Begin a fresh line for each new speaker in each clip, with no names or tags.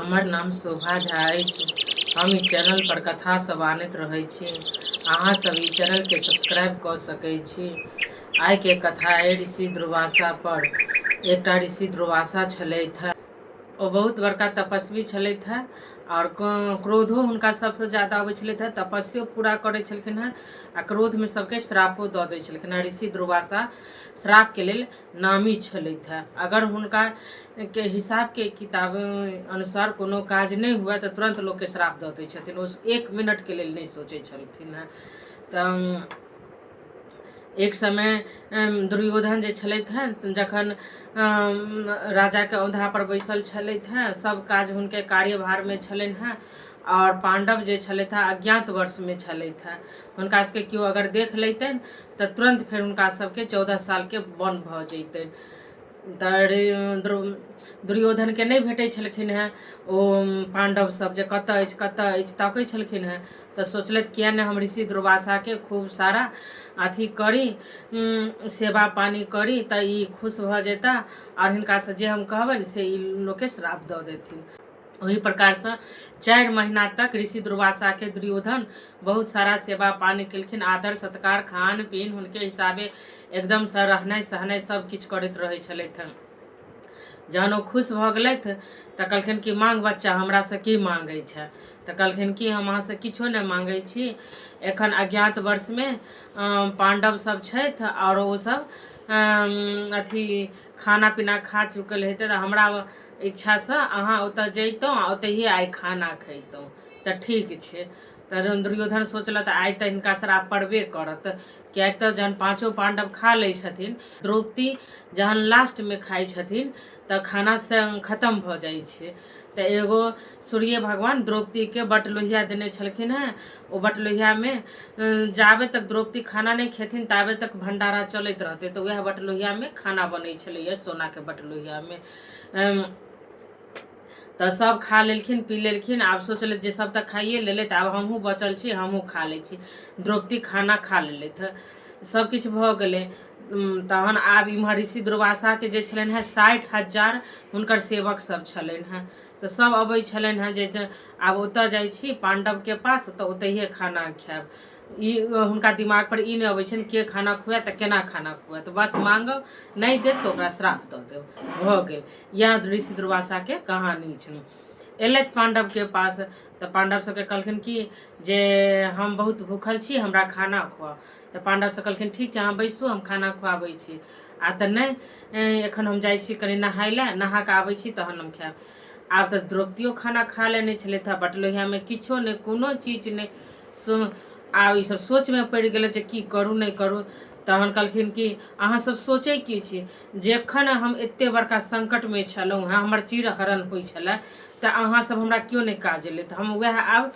हमर नाम शोभा झा अछि। हम ई चैनल पर कथा सब आनैत रहै छी। अहाँ सब ई चैनल के सब्सक्राइब कऽ सकै छी। आइ के कथा है ऋषि दुर्वासा पर। एकटा ऋषि दुर्वासा छलथि। ओ बहुत बड़का तपस्वी छलथि हैं और क्रोधो हुनका सबसे ज्यादा अबै छलथि हैं। तपस्यो पूरा करै छलखिन हैं आ क्रोध में सबके श्रापो दऽ दै छलखिन हैं। ऋषि दुर्वासा श्राप के लेल नामी छलथि हैं। अगर हुनका के हिसाब के किताब अनुसार कोनो काज नहीं हुआ तो तुरंत लोग के श्राप दऽ दै छथिन। ओ 1 मिनट के लेल नहीं सोचे छलखिन हैं। तऽ एक समय दुर्योधन जे छलथि हैं जखन राजा के औंधा पर बैसल छलथि हैं, सब काज हुनके कार्यभार में छलनि हैं और पांडव जे छलथि हैं अज्ञात वर्ष में छलथि हैं। हुनका सबके केओ अगर देख लेतनि तऽ तुरंत फेर हुनका सबके 14 साल के वन भऽ जैतनि। दुर्योधन के नहीं भेटै छलखिन हैं ओ पांडव सब जे कतऽ अछि ताकै छलखिन हैं। तऽ सोचलथि किया ने हम ऋषि दुर्वासा के खूब सारा अथी करी, सेवा पानी करी तऽ ई खुश भऽ जेता और हिनका से जे हम कहबनि से ई लोग के श्राप दऽ देथिन। वही प्रकार से 4 महीना तक ऋषि दुर्वासा के दुर्योधन बहुत सारा सेवा पानी केलखिन। आदर सत्कार खान पीन हुनके हिसाबे एकदम से रहनाइ सहनाइ सब किछु करैत रहै छलथि हैं। जहन ओ खुश भऽ गेलथि तऽ कहलखिन कि मांग बच्चा हमरा से की मांगै छै। तऽ कहलखिन कि हम अहाँ से किछो नहि मांगै छी। एखन अज्ञात वर्ष में पांडव सब छथि और ओ सब अथी खाना पीना खा चुकल हेतै तऽ हमरा इच्छा से अहाँ ओतऽ जैतहुँ आ ओतहिए आइ खाना खैतहुँ। तऽ ठीक छै। तऽ दुर्योधन सोचलत आइ तऽ हिनका श्राप पड़बे करत, किएक तऽ जहन 5 पांडव खा लै छथिन, द्रौपदी जहन लास्ट में खाइ छथिन तऽ खाना से खत्म भऽ जाइ छै। तऽ एगो सूर्य भगवान द्रौपदी के बटलोहिया देने छलखिन हैं। ओ बटलोहिया में जाबे तक द्रौपदी खाना नहीं खेथिन ताबे तक भंडारा चलैत रहते। तो वह बटलोहिया में खाना बनै छलैया, सोना के बटलोहिया में। तऽ सब खा लेलखिन पी लेलखिन। आब सोचले जे सब तक खाइए लेले तऽ आब हमहूँ बचल छी, हमहूँ खा लै छी। द्रौपदी खाना खा लेलथि, सब किछु भऽ गेलै। तहन आब इम्हर ऋषि दुर्वासा के जे छलनि हैं 60,000 हुनकर सेवक सब छलनि हैं। तऽ सब अबै छलनि हैं जे आब ओतऽ जाइ छी पांडव के पास तऽ ओतहिए खाना खायब। ई हुनका दिमाग पर ई नहीं अबै छनि के खाना खुआ तऽ केना खाना खुआ, तऽ बस मांगब नहीं देत तऽ ओकरा श्राप दऽ देब, भऽ गेल। यहाँ ऋषि दुर्वासा के कहानी छनि। एलथि पांडव के पास तऽ पांडव सबके कहलखिन कि जे हम बहुत भूखल छी, हमरा खाना खुआ। तऽ पांडव सब कहलखिन ठीक छै अहाँ बैसू हम खाना खुआबै छी। आ तऽ नहीं एखन हम जाइ छी कनि नहाय लए, नहा कऽ आबै छी तहन हम खायब। आब तऽ द्रौपदियो खाना खा लेने छलथि हैं, बटलोहिया में किछो नहीं, कोनो चीज नहीं। आब ई सब सोच में पड़ि गेलै जे की करू नहीं करू। तहन कहलखिन कि अहाँ सब सोचै की छी, जखन हम एते बड़का संकट में छलहुँ हैं, हमर चीर हरण होइ छलै तऽ अहाँ सब हमरा क्यों नहीं काज एलै। तऽ हम वएह आब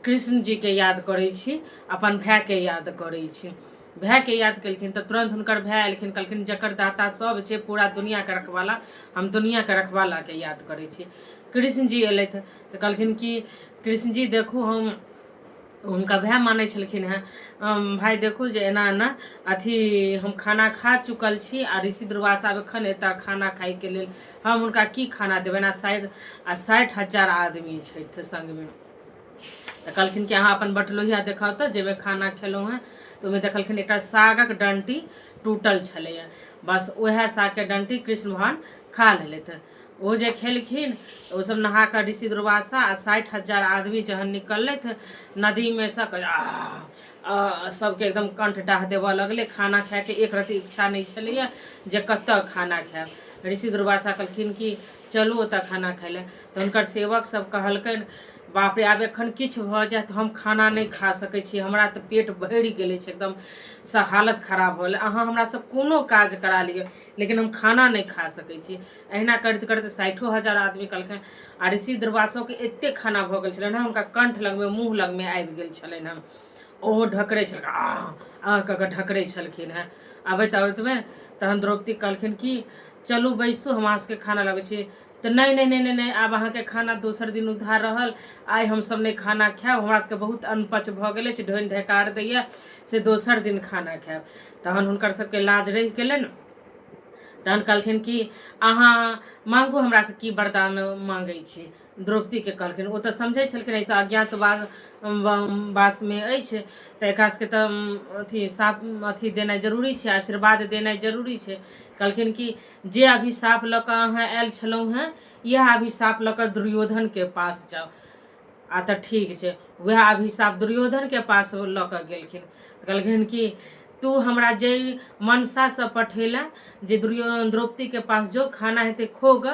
कृष्ण जी के याद करै छी, अपन भाय के याद करै छी। भाय के याद केलखिन तऽ तुरंत हुनकर भाय एलखिन, कहलखिन जकर दाता सब छै पूरा दुनिया के रखवाला, हम दुनिया के रखवाला के याद करै छी। कृष्ण जी एलथि तऽ कहलखिन कि कृष्ण जी देखू, हम हुनका भाय मानै छलखिन हैं, भाई देखू जे एना एना अथी हम खाना खा चुकल छी आ ऋषि दुर्वासा एखन एता खाना खाय के लेल, हम हुनका की खाना देबनि। 60,000 आदमी छथि संग में। तऽ कहलखिन कि अहाँ अपन बटलोहिया देखाउ तऽ जेमे खाना खेलहुँ हैं। तऽ ओहिमे देखलखिन एकटा सागक डंटी टूटल छलैया, बस उएह साग के डंटी कृष्ण भगवान खा लेलथि। ओ जे खेलखिन ओ सब नहा कर ऋषि दुर्वासा आ 60,000 आदमी जहन निकलथि नदी में से, सबके एकदम कंठ डाह देबऽ लगले। खाना खाय के एक रत्ती इच्छा नहीं छलैया जे कतऽ खाना खायब। ऋषि दुर्वासा कहलखिन कि चलू ओतऽ खाना खाय लए। तऽ हुनकर सेवक सब कहलकनि बाप रे आब एखन किछु भऽ जायत हम खाना नहीं खा सकै छी, हमरा तऽ पेट भरि गेलै छै, एकदम से हालत खराब भऽ गेलै। अहाँ हमरा से कोनो काज करा लिअ लेकिन हम खाना नहीं खा सकै छी। अहिना करते करते 60,000 आदमी कहलखिन। आ ऋषि दुर्वासो के एते खाना भऽ गेल छलनि हैं, हुनका कंठ लग में मुँह लग में आबि गेल छलनि हैं। ओहो ढकरै छलखिन, आ कऽ के ढकरै छलखिन हैं। आबैत आबैत में तहन द्रौपदी कहलखिन कि चलू बैसू हम अहाँ सबके खाना लगै छी। तऽ नहीं नहीं नहीं नहीं आब अहाँके खाना दोसर दिन उधार रहल, आइ हम सब नहीं खाना खायब, हमरा सबके बहुत अनपच भऽ गेल अछि, ढोनि ढेकार दैया से दोसर दिन खाना खायब। तहन हुनकर सबके लाज रहि गेलनि। तहन कहलखिन कि अहाँ मांगू हमरा से की वरदान मांगै छी। द्रौपदी के कहलखिन, ओ तऽ समझै छलखिन ऐसा वास में अछि तऽ एकरा सबके तऽ अथी साप अथी देनाइ जरूरी छै, आशीर्वाद देनाइ जरूरी छै। कहलखिन कि जे अभिशाप लऽ कऽ अहाँ आयल छलहुँ हेँ, इएह अभिशाप लऽ कऽ दुर्योधन के पास जाउ। आ तऽ ठीक छै, वएह अभिशाप दुर्योधन के पास लऽ कऽ गेलखिन। कहलखिन कि तू हमरा जे मनसा से पठेला, जे द्रौपदी के पास जो खाना हेतै खोग,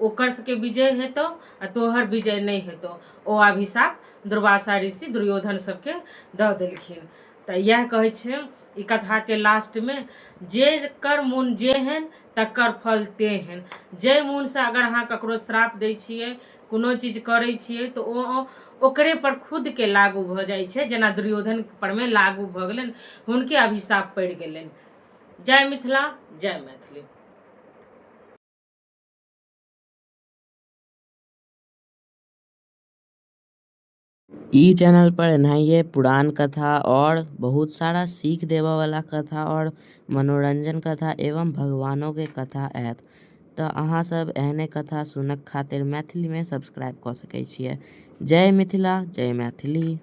ओकर सबके विजय हेतौ आ तोहर विजय नहीं हेतौ। ओ अभिशाप दुर्वासा ऋषि दुर्योधन सबके दऽ देलखिन। तऽ इएह कहै छै ई कथा के लास्ट में, जेकर मोन जेहन तकर फल तेहन। जे मोन से अगर अहाँ ककरो श्राप दै छियै, कोनो चीज करै छियै, तऽ ओ ओकरे पर खुद के लागू भऽ जाइ छै। जेना दुर्योधन पर में लागू भऽ गेलनि, हुनके अभिशाप पड़ि गेलनि। जय मिथिला, जय मैथिली।
ई चैनल पर एनाहिए पुराण कथा और बहुत सारा सीख देबऽ वाला कथा और मनोरंजन कथा एवं भगवानों के कथा आयत। तऽ अहाँ सब एहने कथा सुनक खातिर मैथिली में सब्सक्राइब कऽ सकै छियै। जय मिथिला, जय मैथिली।